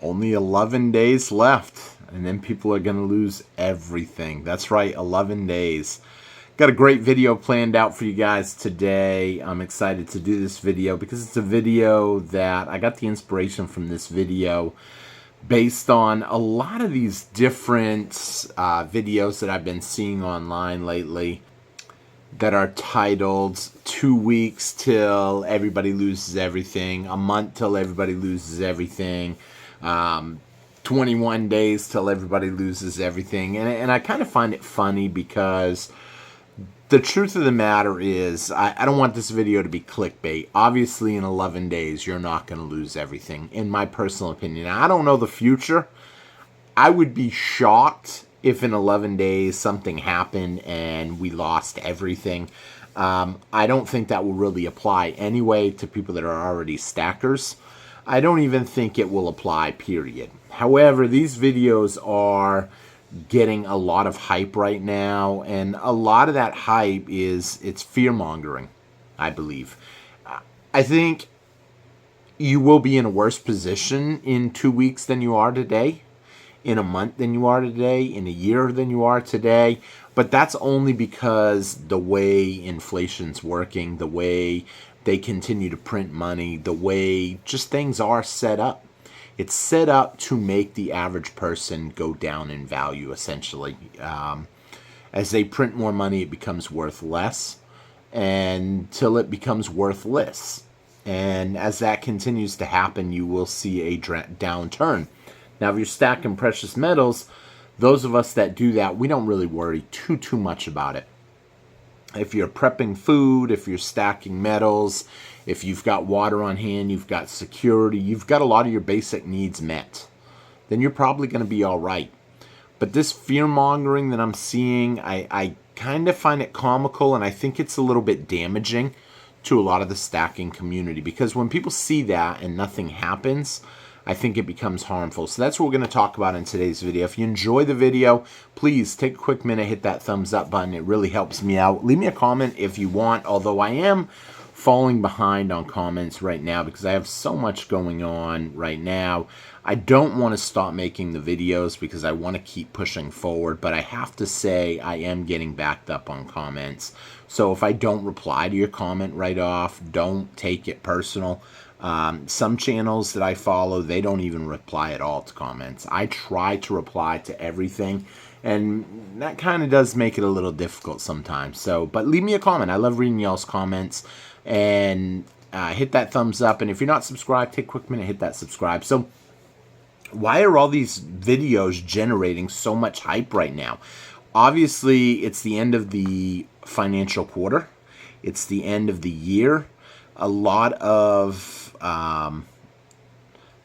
Only 11 days left, and then people are going to lose everything. That's right, 11 days. Got a great video planned out for you guys today. I'm excited to do this video because it's a video that I got the inspiration from this video based on a lot of these different videos that I've been seeing online lately that are titled 2 weeks till everybody loses everything, a month till everybody loses everything, 21 days till everybody loses everything. And I kind of find it funny because the truth of the matter is, I don't want this video to be clickbait. Obviously, in 11 days, you're not going to lose everything, in my personal opinion. I don't know the future. I would be shocked if in 11 days something happened and we lost everything. I don't think that will really apply anyway to people that are already stackers. I don't even think it will apply, period. However, these videos are getting a lot of hype right now, and a lot of that hype it's fear-mongering, I believe. I think you will be in a worse position in 2 weeks than you are today, in a month than you are today, in a year than you are today, but that's only because the way inflation's working, the way they continue to print money, the way just things are set up. It's set up to make the average person go down in value, essentially. As they print more money, it becomes worth less until it becomes worthless. And as that continues to happen, you will see a downturn. Now, if you're stacking precious metals, those of us that do that, we don't really worry too much about it. If you're prepping food, if you're stacking metals, if you've got water on hand, you've got security, you've got a lot of your basic needs met, then you're probably going to be all right. But this fear-mongering that I'm seeing, I kind of find it comical, and I think it's a little bit damaging to a lot of the stacking community, because when people see that and nothing happens, I think it becomes harmful. So that's what we're going to talk about in today's video. If you enjoy the video, please take a quick minute, hit that thumbs up button. It really helps me out. Leave me a comment if you want, although I am falling behind on comments right now because I have so much going on right now. I don't want to stop making the videos because I want to keep pushing forward, but I have to say I am getting backed up on comments. So if I don't reply to your comment right off, don't take it personal. Some channels that I follow, they don't even reply at all to comments. I try to reply to everything, and that kind of does make it a little difficult sometimes. So, but leave me a comment. I love reading y'all's comments, and hit that thumbs up. And if you're not subscribed, take a quick minute, hit that subscribe. So why are all these videos generating so much hype right now? Obviously, it's the end of the financial quarter. It's the end of the year. A lot of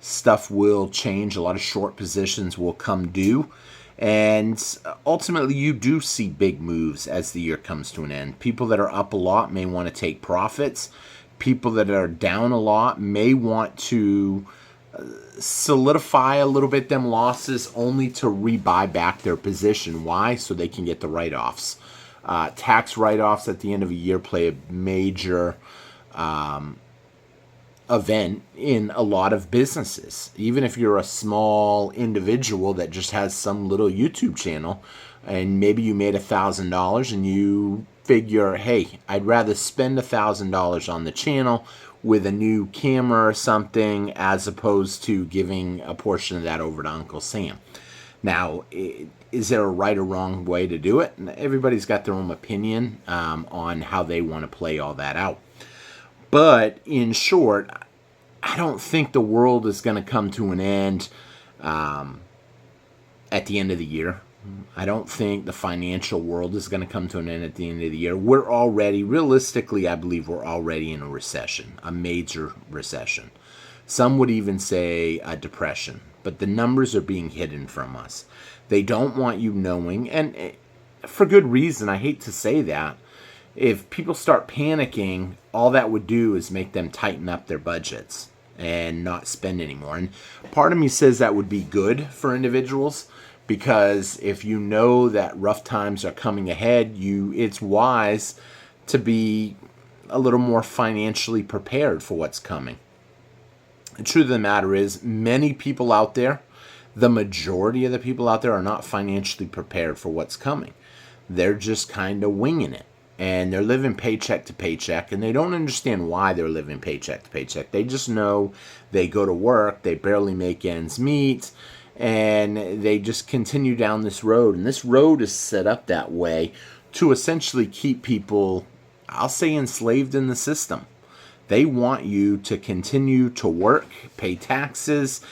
stuff will change. A lot of short positions will come due. And ultimately, you do see big moves as the year comes to an end. People that are up a lot may want to take profits. People that are down a lot may want to solidify a little bit them losses only to rebuy back their position. Why? So they can get the write-offs. Tax write-offs at the end of a year play a major event in a lot of businesses. Even if you're a small individual that just has some little YouTube channel and maybe you made $1,000 and you figure, hey, I'd rather spend $1,000 on the channel with a new camera or something as opposed to giving a portion of that over to Uncle Sam. Now, is there a right or wrong way to do it? Everybody's got their own opinion on how they want to play all that out. But in short, I don't think the world is going to come to an end at the end of the year. I don't think the financial world is going to come to an end at the end of the year. We're already, realistically, I believe we're already in a recession, a major recession. Some would even say a depression, but the numbers are being hidden from us. They don't want you knowing, and for good reason. I hate to say that. If people start panicking, all that would do is make them tighten up their budgets and not spend anymore. And part of me says that would be good for individuals, because if you know that rough times are coming ahead, it's wise to be a little more financially prepared for what's coming. The truth of the matter is, many people out there, the majority of the people out there are not financially prepared for what's coming. They're just kind of winging it. And they're living paycheck to paycheck, and they don't understand why they're living paycheck to paycheck. They just know they go to work, they barely make ends meet, and they just continue down this road. And this road is set up that way to essentially keep people, I'll say, enslaved in the system. They want you to continue to work, pay taxes,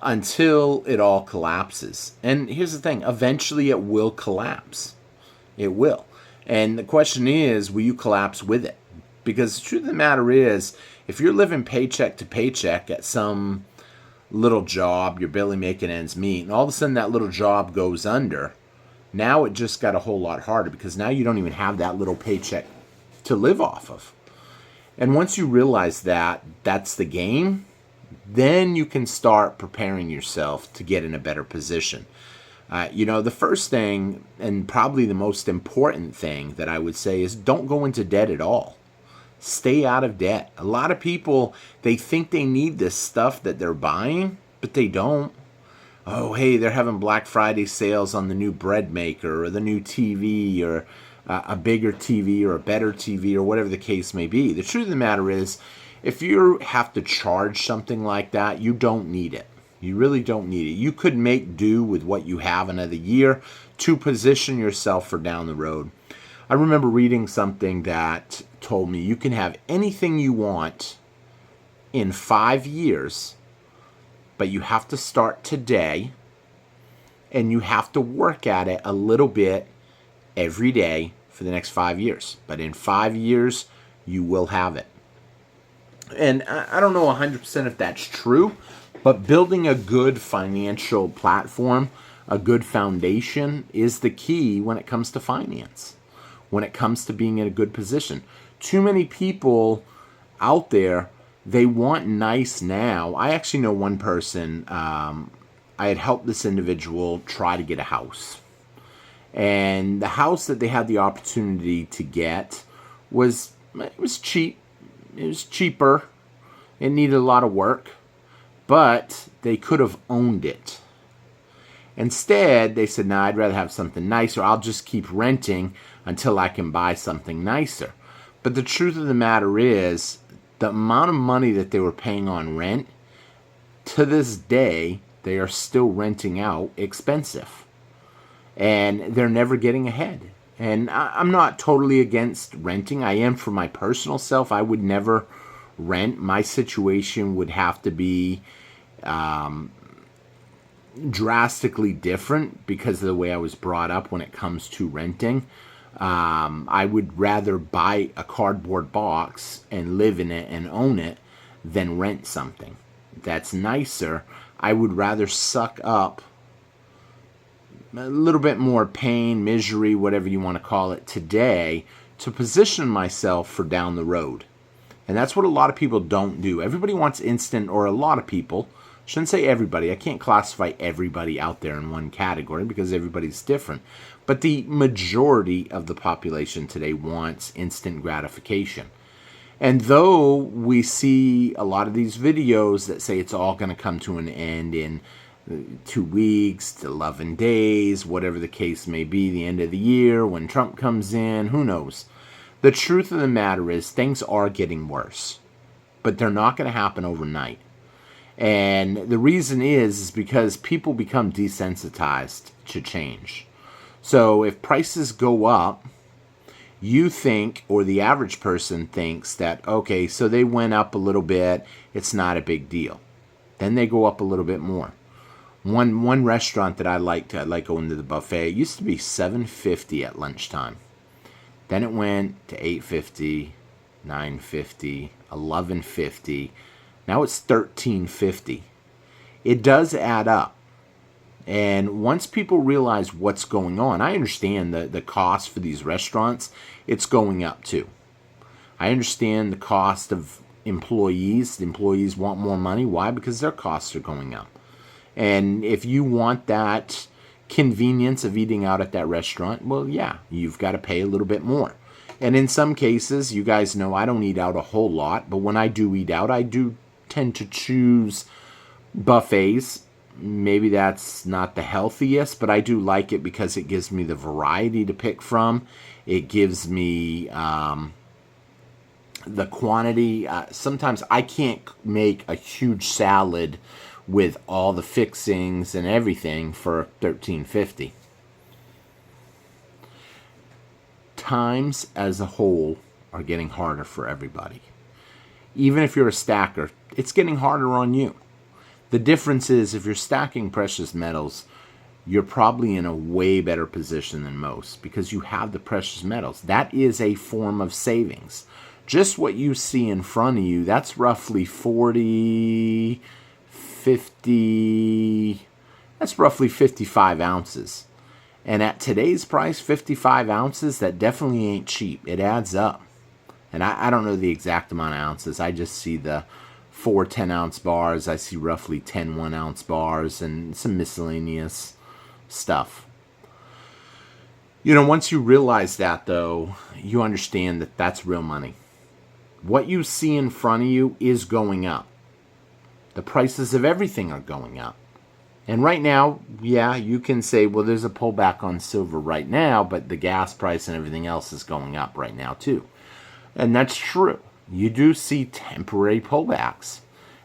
until it all collapses. And here's the thing, eventually it will collapse. It will. And the question is, will you collapse with it? Because the truth of the matter is, if you're living paycheck to paycheck at some little job, you're barely making ends meet, and all of a sudden that little job goes under, now it just got a whole lot harder, because now you don't even have that little paycheck to live off of. And once you realize that that's the game, then you can start preparing yourself to get in a better position. The first thing, and probably the most important thing that I would say, is don't go into debt at all. Stay out of debt. A lot of people, they think they need this stuff that they're buying, but they don't. Oh, hey, they're having Black Friday sales on the new bread maker or the new TV or a bigger TV or a better TV or whatever the case may be. The truth of the matter is, if you have to charge something like that, you don't need it. You really don't need it. You could make do with what you have another year to position yourself for down the road. I remember reading something that told me you can have anything you want in 5 years, but you have to start today, and you have to work at it a little bit every day for the next 5 years. But in 5 years, you will have it. And I don't know 100% if that's true, but building a good financial platform, a good foundation, is the key when it comes to finance, when it comes to being in a good position. Too many people out there, they want nice now. I actually know one person, I had helped this individual try to get a house. And the house that they had the opportunity to get was cheap. It was cheaper. It needed a lot of work. But they could have owned it. Instead, they said, nah, I'd rather have something nicer. I'll just keep renting until I can buy something nicer. But the truth of the matter is, the amount of money that they were paying on rent, to this day, they are still renting out expensive. And they're never getting ahead. And I'm not totally against renting. I am for my personal self. I would never rent. My situation would have to be drastically different because of the way I was brought up when it comes to renting. I would rather buy a cardboard box and live in it and own it than rent something that's nicer. I would rather suck up a little bit more pain, misery, whatever you want to call it today, to position myself for down the road. And that's what a lot of people don't do. Everybody wants instant, or a lot of people, shouldn't say everybody, I can't classify everybody out there in one category because everybody's different. But the majority of the population today wants instant gratification. And though we see a lot of these videos that say it's all going to come to an end in 2 weeks to 11 days, whatever the case may be, the end of the year, when Trump comes in, who knows? The truth of the matter is things are getting worse, but they're not going to happen overnight. And the reason is because people become desensitized to change. So if prices go up, you think, or the average person thinks that, okay, so they went up a little bit, it's not a big deal. Then they go up a little bit more. One restaurant that I like going to the buffet, it used to be $7.50 at lunchtime. Then it went to $8.50, $9.50, $11.50. Now it's $13.50. It does add up. And once people realize what's going on, I understand the cost for these restaurants, it's going up too. I understand the cost of employees. The employees want more money. Why? Because their costs are going up. And if you want that convenience of eating out at that restaurant, well, yeah, you've got to pay a little bit more. And in some cases, you guys know I don't eat out a whole lot, but when I do eat out, I do tend to choose buffets. Maybe that's not the healthiest, but I do like it because it gives me the variety to pick from. It gives me the quantity. Sometimes I can't make a huge salad with all the fixings and everything for $13.50. Times as a whole are getting harder for everybody. Even if you're a stacker, it's getting harder on you. The difference is if you're stacking precious metals, you're probably in a way better position than most because you have the precious metals. That is a form of savings. Just what you see in front of you, that's roughly 40, 50, that's roughly 55 ounces. And at today's price, 55 ounces, that definitely ain't cheap. It adds up. And I don't know the exact amount of ounces. I just see the 4 10-ounce bars. I see roughly 10 1-ounce bars and some miscellaneous stuff. You know, once you realize that, though, you understand that that's real money. What you see in front of you is going up. The prices of everything are going up. And right now, yeah, you can say, well, there's a pullback on silver right now, but the gas price and everything else is going up right now too. And that's true. You do see temporary pullbacks.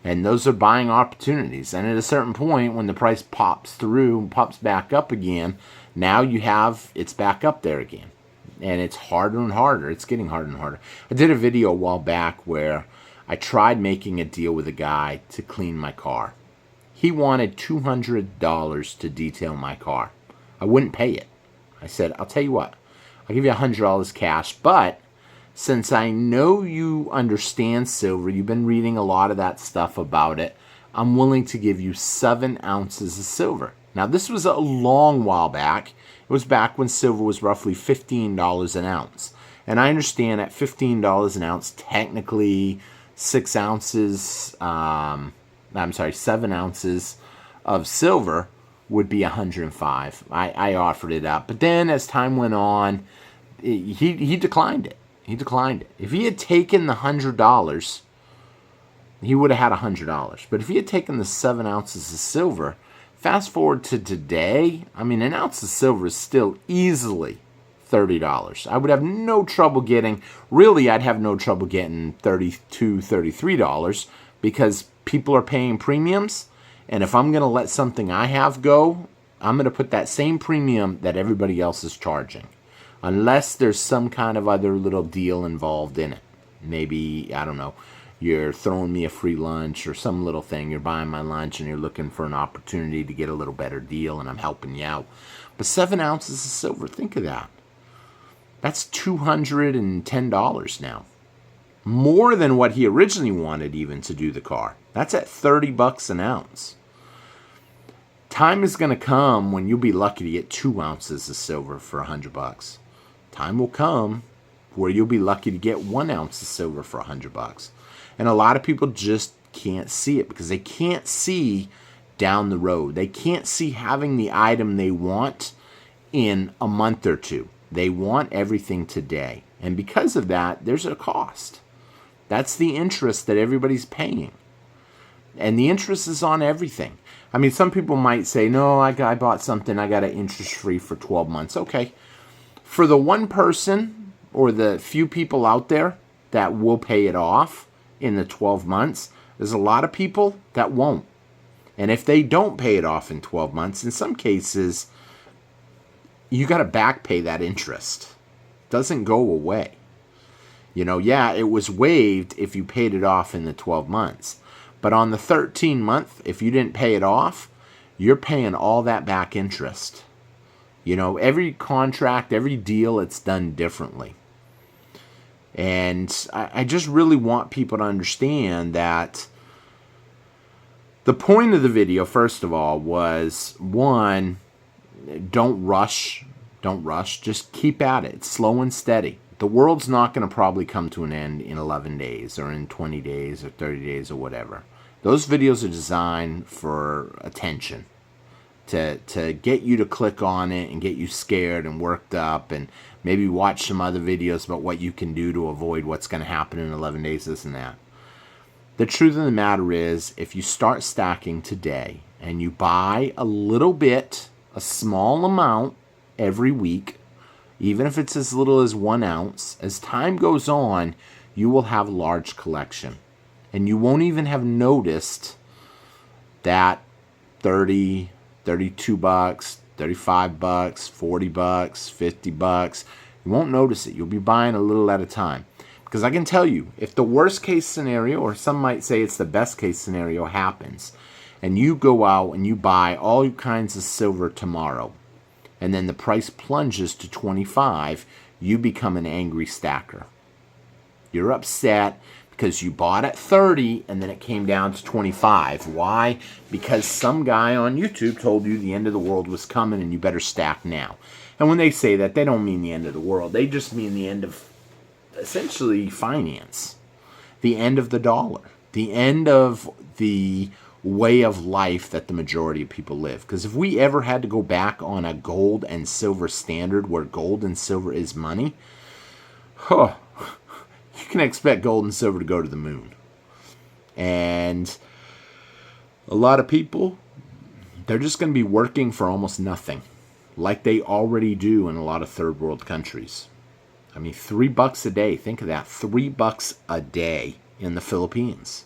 And those are buying opportunities. And at a certain point, when the price pops through and pops back up again, now it's back up there again. And it's harder and harder. It's getting harder and harder. I did a video a while back where I tried making a deal with a guy to clean my car. He wanted $200 to detail my car. I wouldn't pay it. I said, I'll tell you what, I'll give you $100 cash, but since I know you understand silver, you've been reading a lot of that stuff about it, I'm willing to give you 7 ounces of silver. Now, this was a long while back. It was back when silver was roughly $15 an ounce. And I understand at $15 an ounce, technically 7 ounces of silver would be 105. I offered it up. But then as time went on, he declined it. He declined it. If he had taken the $100, he would have had $100. But if he had taken the 7 ounces of silver, fast forward to today, I mean, an ounce of silver is still easily $30. I would have no trouble getting, really, I'd have no trouble getting $32, $33 because people are paying premiums. And if I'm going to let something I have go, I'm going to put that same premium that everybody else is charging. Unless there's some kind of other little deal involved in it. Maybe, I don't know, you're throwing me a free lunch or some little thing. You're buying my lunch and you're looking for an opportunity to get a little better deal and I'm helping you out. But 7 ounces of silver, think of that. That's $210 now. More than what he originally wanted even to do the car. That's at $30 an ounce. Time is going to come when you'll be lucky to get 2 ounces of silver for $100. Time will come where you'll be lucky to get 1 ounce of silver for $100. And a lot of people just can't see it because they can't see down the road. They can't see having the item they want in a month or two. They want everything today. And because of that, there's a cost. That's the interest that everybody's paying. And the interest is on everything. I mean, some people might say, no, I bought something, I got it interest-free for 12 months. Okay. For the one person or the few people out there that will pay it off in the 12 months, there's a lot of people that won't. And if they don't pay it off in 12 months, in some cases, you got to back pay that interest. It doesn't go away. You know, yeah, it was waived if you paid it off in the 12 months. But on the 13th month, if you didn't pay it off, you're paying all that back interest. You know, every contract, every deal, it's done differently. And I just really want people to understand that the point of the video, first of all, was, one, don't rush. Don't rush. Just keep at it. It's slow and steady. The world's not going to probably come to an end in 11 days or in 20 days or 30 days or whatever. Those videos are designed for attention, to get you to click on it and get you scared and worked up and maybe watch some other videos about what you can do to avoid what's going to happen in 11 days, this and that. The truth of the matter is, if you start stacking today and you buy a little bit, a small amount every week, even if it's as little as 1 ounce, as time goes on, you will have a large collection. And you won't even have noticed that 30, 32 bucks, 35 bucks, 40 bucks, 50 bucks. You won't notice it. You'll be buying a little at a time. Because I can tell you, if the worst case scenario, or some might say it's the best case scenario, happens, and you go out and you buy all kinds of silver tomorrow, and then the price plunges to 25, you become an angry stacker. You're upset because you bought at 30 and then it came down to 25. Why? Because some guy on YouTube told you the end of the world was coming and you better stack now. And when they say that, they don't mean the end of the world. They just mean the end of essentially finance, the end of the dollar, the end of the way of life that the majority of people live. Because if we ever had to go back on a gold and silver standard where gold and silver is money, you can expect gold and silver to go to the moon. And a lot of people, they're just going to be working for almost nothing, like they already do in a lot of third world countries. I mean, $3 a day. Think of that. $3 a day in the Philippines.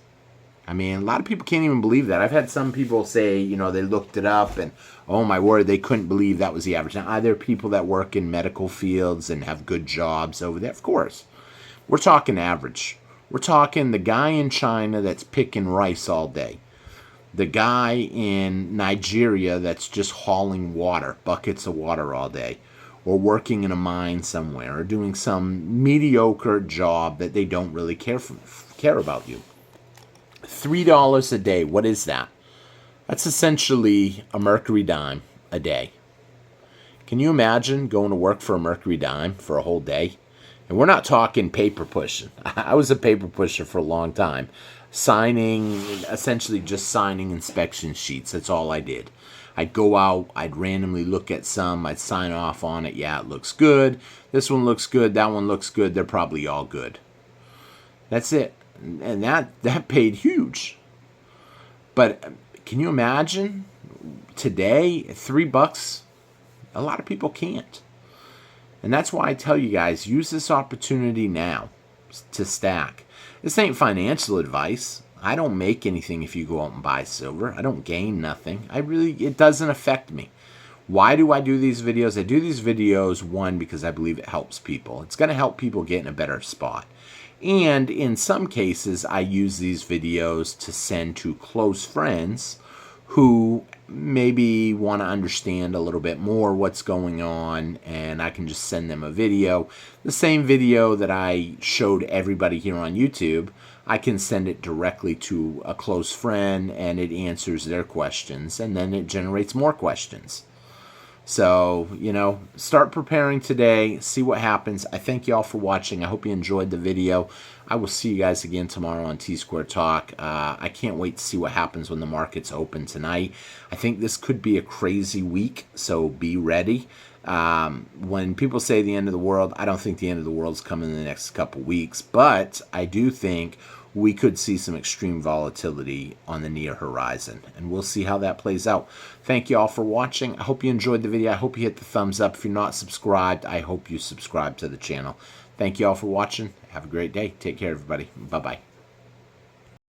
I mean, a lot of people can't even believe that. I've had some people say, you know, they looked it up and, oh my word, they couldn't believe that was the average. Now, are there people that work in medical fields and have good jobs over there? Of course. We're talking average. We're talking the guy in China that's picking rice all day. The guy in Nigeria that's just hauling water, buckets of water all day. Or working in a mine somewhere, or doing some mediocre job that they don't really care about you. $3 a day, what is that? That's essentially a mercury dime a day. Can you imagine going to work for a mercury dime for a whole day? And we're not talking paper pushing. I was a paper pusher for a long time. Essentially just signing inspection sheets. That's all I did. I'd go out, I'd randomly look at some, I'd sign off on it. Yeah, it looks good. This one looks good. That one looks good. They're probably all good. That's it. And that paid huge. But can you imagine today, $3? A lot of people can't. And that's why I tell you guys, use this opportunity now to stack. This ain't financial advice. I don't make anything if you go out and buy silver. I don't gain nothing. It doesn't affect me. Why do I do these videos? I do these videos, one, because I believe it helps people. It's going to help people get in a better spot. And in some cases, I use these videos to send to close friends who maybe want to understand a little bit more what's going on, and I can just send them a video. The same video that I showed everybody here on YouTube, I can send it directly to a close friend, and it answers their questions, and then it generates more questions. So, you know, start preparing today, see what happens. I thank you all for watching. I hope you enjoyed the video. I will see you guys again tomorrow on T-Square Talk. I can't wait to see what happens when the markets open tonight. I think this could be a crazy week, so be ready. When people say the end of the world, I don't think the end of the world's coming in the next couple weeks, but I do think we could see some extreme volatility on the near horizon, and we'll see how that plays out. Thank you all for watching. I hope you enjoyed the video. I hope you hit the thumbs up. If you're not subscribed, I hope you subscribe to the channel. Thank you all for watching. Have a great day. Take care, everybody. Bye-bye.